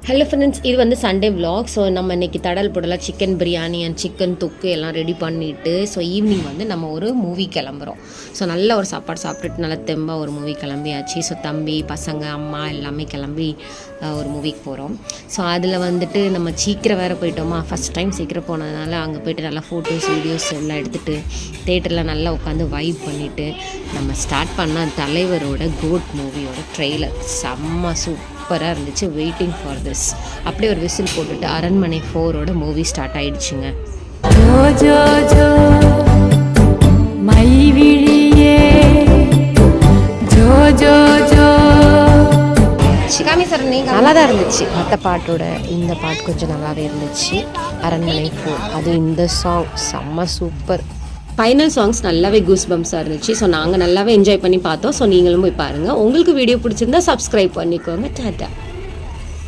Hello friends, இது வந்து Sunday vlog. So நம்ம இன்றைக்கி தடல் புடலாக சிக்கன் பிரியாணி அண்ட் சிக்கன் தொக்கு எல்லாம் ரெடி பண்ணிவிட்டு ஸோ ஈவினிங் வந்து நம்ம ஒரு மூவி கிளம்புறோம். ஸோ நல்ல ஒரு சாப்பாடு சாப்பிட்டுட்டு நல்லா தெம்பாக ஒரு மூவி கிளம்பியாச்சு. ஸோ தம்பி பசங்க அம்மா எல்லாமே கிளம்பி ஒரு மூவிக்கு போகிறோம். ஸோ அதில் வந்துட்டு நம்ம சீக்கிரம் வேறு போயிட்டோமா, ஃபஸ்ட் டைம் சீக்கிரம் போனதுனால அங்கே போய்ட்டு நல்லா ஃபோட்டோஸ் வீடியோஸ் எல்லாம் எடுத்துகிட்டு தேட்டரில் நல்லா உட்காந்து வைப் பண்ணிவிட்டு நம்ம ஸ்டார்ட் பண்ண தலைவரோட கோட் மூவியோட ட்ரெய்லர் செம்ம சூப்பராக இருந்துச்சு. Waiting for this. அப்படியே ஒரு விசில் போட்டுட்டு அரண்மனை 4ஓட மூவி ஸ்டார்ட் ஆயிடுச்சுங்க. நல்லா தான் இருந்துச்சு. மற்ற பாட்டோட இந்த பாட்டு கொஞ்சம் நல்லாவே இருந்துச்சு. அரண்மனை 4 அது இந்த சாங் செம்ம சூப்பர். ஃபைனல் சாங்ஸ் நல்லாவே கூஸ் பம்ப்ஸாக இருந்துச்சு. ஸோ நாங்கள் நல்லாவே என்ஜாய் பண்ணி பார்த்தோம். ஸோ நீங்களும் போய் பாருங்கள். உங்களுக்கு வீடியோ பிடிச்சிருந்தா சப்ஸ்கிரைப் பண்ணிக்கோங்க. டாடா.